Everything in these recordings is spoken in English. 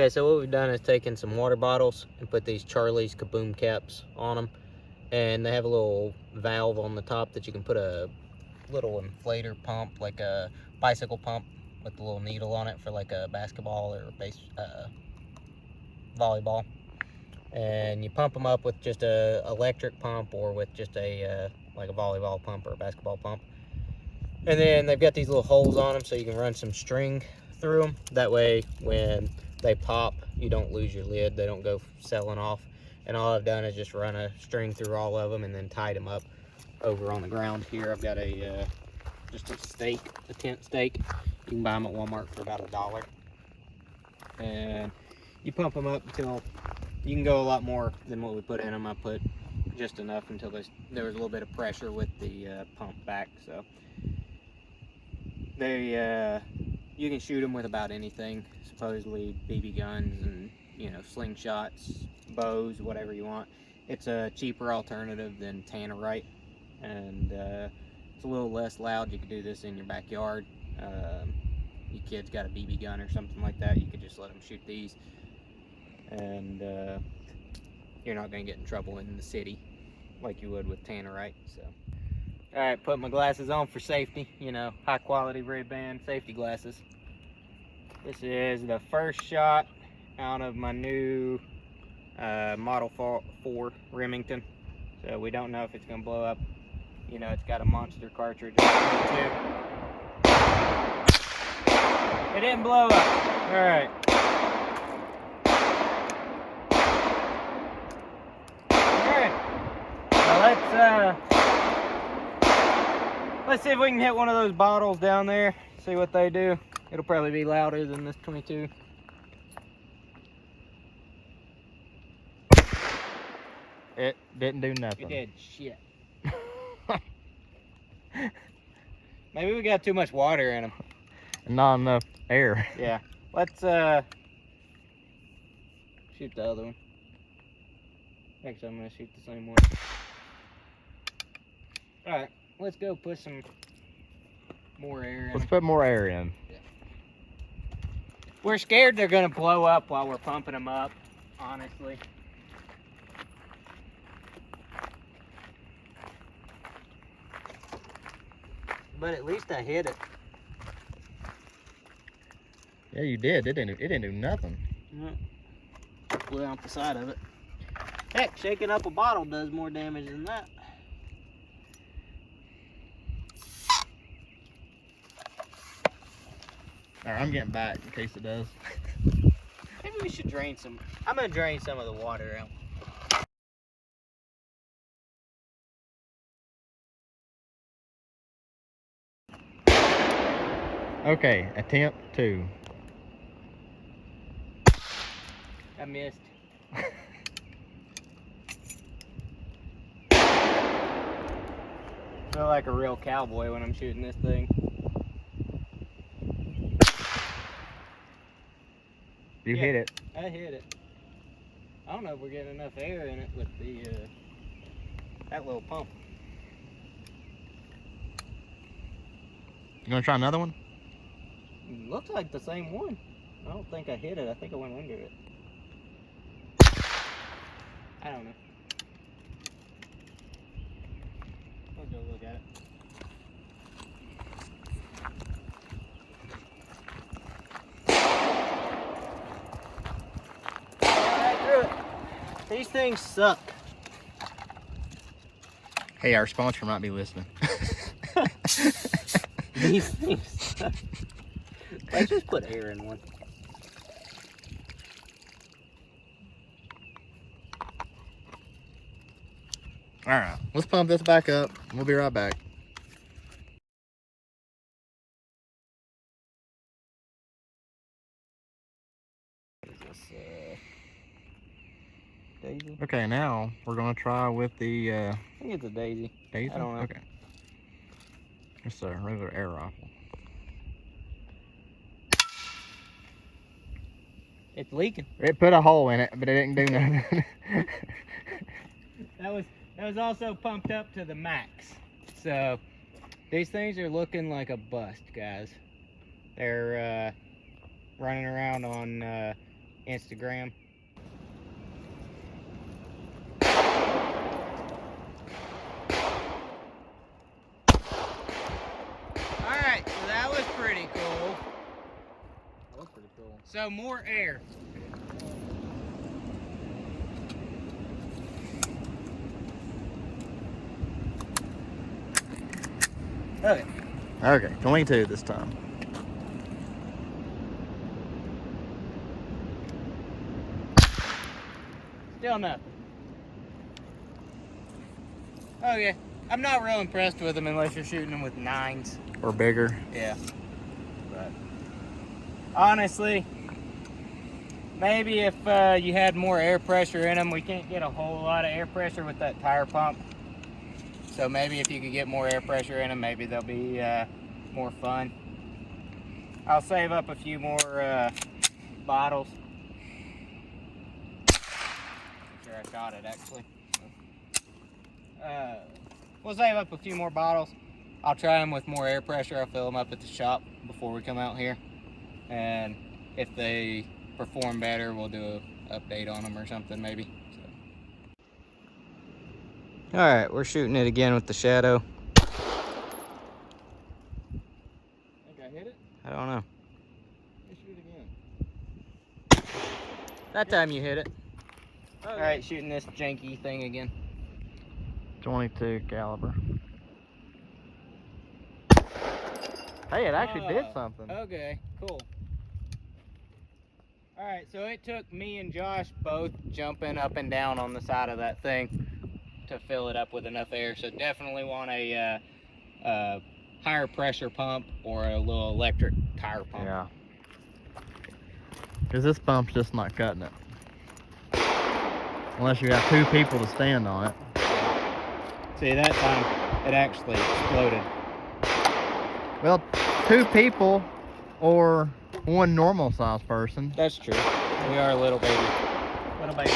Okay, so what we've done is taken some water bottles and put these Charlie's KaBoom caps on them. And they have a little valve on the top that you can put a little inflator pump, like a bicycle pump with a little needle on it for like a basketball or volleyball. And you pump them up with just a electric pump or with just a like a volleyball pump or a basketball pump. And then they've got these little holes on them so you can run some string through them. That way when they pop, you don't lose your lid. They don't go selling off. And all I've done is just run a string through all of them and then tied them up over on the ground here. I've got just a stake, a tent stake. You can buy them at Walmart for about $1. And you pump them up until you can go a lot more than what we put in them. I put just enough until there was a little bit of pressure with the pump back. So you can shoot them with about anything, supposedly BB guns and slingshots, bows, whatever you want. It's a cheaper alternative than tannerite, and it's a little less loud. You could do this in your backyard. Your kid's got a BB gun or something like that, you could just let them shoot these, and you're not going to get in trouble in the city like you would with tannerite. So alright, put my glasses on for safety, high quality Ray-Ban safety glasses. This is the first shot out of my new Model 4 Remington. So we don't know if it's going to blow up. It's got a monster cartridge on it too. It didn't blow up. Alright. Alright. Well, let's see if we can hit one of those bottles down there. See what they do. It'll probably be louder than this 22. It didn't do nothing. It did shit. Maybe we got too much water in them. Not enough air. Yeah. Let's shoot the other one. Actually, I'm gonna shoot the same one. Alright, let's go put some more air in. Let's put more air in. Yeah. We're scared they're gonna blow up while we're pumping them up, honestly. But at least I hit it. Yeah, you did. It didn't do nothing. Blew out the side of it. Heck, shaking up a bottle does more damage than that. Alright, I'm getting back in case it does. Maybe we should drain some. I'm gonna drain some of the water out. Okay, attempt 2. I missed. Feel like a real cowboy when I'm shooting this thing. You hit it. I hit it. I don't know if we're getting enough air in it with the that little pump. You gonna try another one? Looks like the same one. I don't think I hit it. I think I went under it. I don't know. Let's go look at it. Right through it. These things suck. Hey, our sponsor might be listening. These things suck. Let's just put air in one. Alright, let's pump this back up. We'll be right back. Is this daisy? Okay, now we're gonna try with the I think it's a daisy. daisy? I don't know. Okay. It's a regular air rifle. It's leaking. It put a hole in it, but it didn't do nothing. That was also pumped up to the max. So these things are looking like a bust, guys. They're running around on Instagram. Alright, so that was pretty cool. That was pretty cool. So more air. Okay. Okay, 22 this time. Still nothing. Okay. I'm not real impressed with them unless you're shooting them with 9s. Or bigger. Yeah. But honestly, maybe if you had more air pressure in them, we can't get a whole lot of air pressure with that tire pump. So maybe if you could get more air pressure in them, maybe they'll be more fun. I'll save up a few more bottles. I'm sure I shot it actually. We'll save up a few more bottles. I'll try them with more air pressure. I'll fill them up at the shop before we come out here. And if they perform better, we'll do an update on them or something maybe. So. All right, we're shooting it again with the shadow. Think I hit it? I don't know. Let's shoot it again. That time you hit it. Okay. All right, shooting this janky thing again. 22 caliber. Hey, it actually did something. Okay, cool. All right, so it took me and Josh both jumping up and down on the side of that thing to fill it up with enough air. So definitely want a higher pressure pump or a little electric tire pump. Yeah. Because this pump's just not cutting it. Unless you have 2 people to stand on it. See, that time it actually exploded. Well, 2 people or 1 normal sized person. That's true. We are a little baby. Little baby.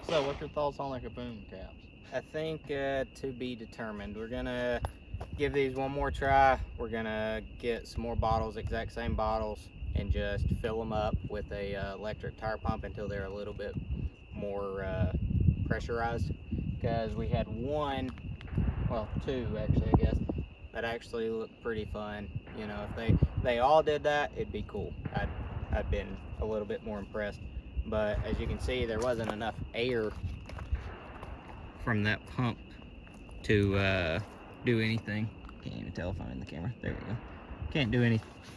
So, what's your thoughts on the KaBoom caps? I think to be determined. We're gonna give these one more try. We're gonna get some more bottles, exact same bottles, and just fill them up with a electric tire pump until they're a little bit more pressurized. Because we had 1, well 2 actually, I guess, that actually looked pretty fun. You know, if they all did that, it'd be cool. I'd been a little bit more impressed. But as you can see, there wasn't enough air from that pump to do anything. Can't even tell if I'm in the camera. There we go.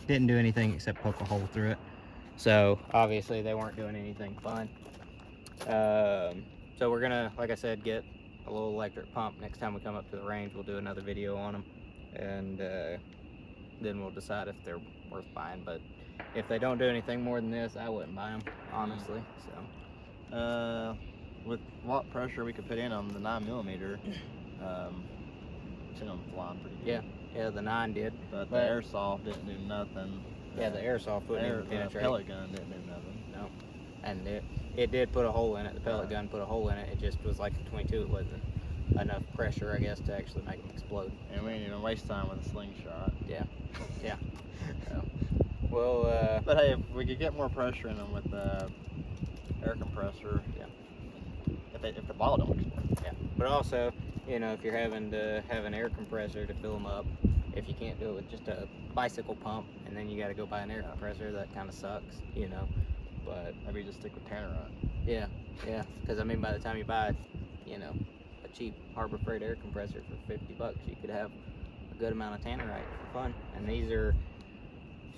Didn't do anything except poke a hole through it. So obviously they weren't doing anything fun. So we're gonna, like I said, get a little electric pump. Next time we come up to the range, we'll do another video on them, and then we'll decide if they're worth buying. But if they don't do anything more than this, I wouldn't buy them, honestly. So with watt pressure we could put in them, the 9mm, sent them flying pretty good. Yeah, the 9 did. But the airsoft didn't do nothing. Yeah, the airsoft wouldn't even penetrate. The pellet gun didn't do nothing. No, and it did put a hole in it. The pellet gun put a hole in it. It just was like a 22. It wasn't enough pressure, I guess, to actually make them explode. And we didn't even waste time with a slingshot. Yeah. So, well, but hey, if we could get more pressure in them with the air compressor, if the ball don't explode. Yeah, but also, you know, if you're having to have an air compressor to fill them up, if you can't do it with just a bicycle pump, and then you got to go buy an air compressor, that kind of sucks, you know. But maybe just stick with tannerite. Yeah, because I mean, by the time you buy, you know, a cheap Harbor Freight air compressor for $50, you could have a good amount of tannerite for fun. And these are,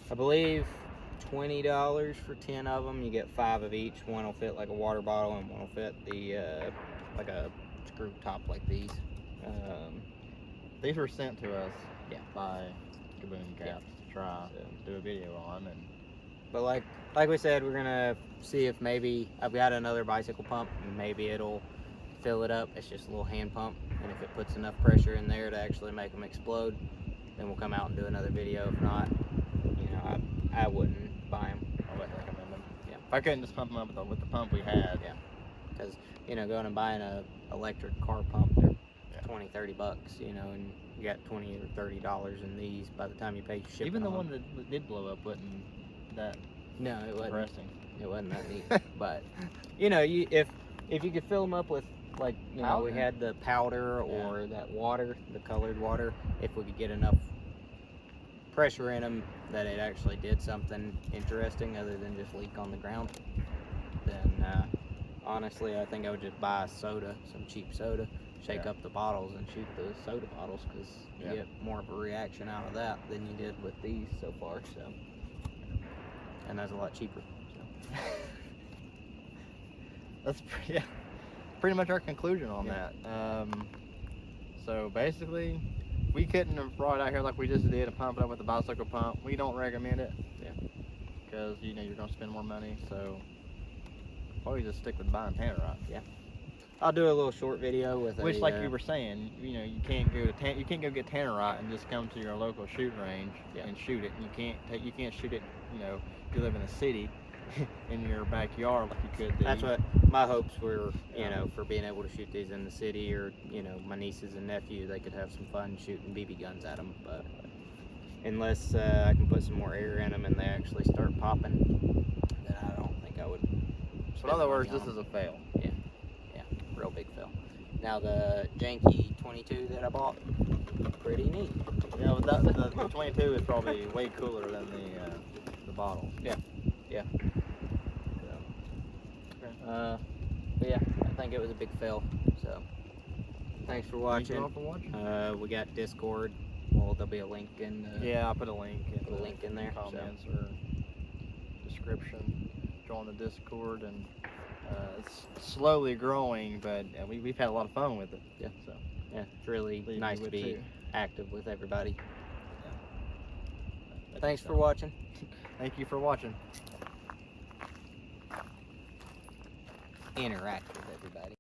I believe, $20 for 10 of them. You get 5 of each. One will fit like a water bottle, and one will fit the like a screw top like these. These were sent to us by KaBoom caps to try to do a video on. But like we said, we're gonna see if maybe I've got another bicycle pump and maybe it'll fill it up. It's just a little hand pump, and if it puts enough pressure in there to actually make them explode, then we'll come out and do another video. If not, you know, I wouldn't buy them. I wouldn't recommend them. Yeah. If I couldn't just pump them up with the pump we had. Yeah. Because, you know, going and buying a electric car pump, they're $20-$30, you know, and you got $20 or $30 in these by the time you pay shipping. Even the one that did blow up wasn't that No, it wasn't. Interesting. It wasn't that neat. But you know, if you could fill them up with, like, you know, we Powder? had the powder or that water, the colored water. If we could get enough pressure in them that it actually did something interesting other than just leak on the ground, then honestly, I think I would just buy soda, some cheap soda, shake up the bottles and shoot the soda bottles, because you get more of a reaction out of that than you did with these so far. So, and that's a lot cheaper. So. That's pretty much our conclusion on that. So basically, we couldn't have brought it out here like we just did and pump it up with the bicycle pump. We don't recommend it. Yeah. Because you know you're gonna spend more money. So probably just stick with buying tannerite. Yeah. I'll do a little short video with which, like you were saying, you know, you can't go get tannerite and just come to your local shooting range and shoot it. And you can't shoot it, you know, if you live in a city in your backyard like you could do. That's what my hopes were, you know, for being able to shoot these in the city, or, you know, my nieces and nephew, they could have some fun shooting BB guns at them. But unless I can put some more air in them and they actually start popping, then I don't think I would. So in other words, this is a fail. Yeah, real big fail. Now the janky 22 that I bought, pretty neat. Yeah, but the 22 is probably way cooler than the bottle. Yeah. So, but yeah, I think it was a big fail. So thanks for watching. Thank you all for watching. We got Discord. Well, there'll be a link in. I'll put a link in there. Comments or description. Join the Discord, and it's slowly growing, but we've had a lot of fun with it. Yeah. So yeah, it's really nice to be active with everybody. Yeah. Thanks for watching. Thank you for watching. Interact with everybody.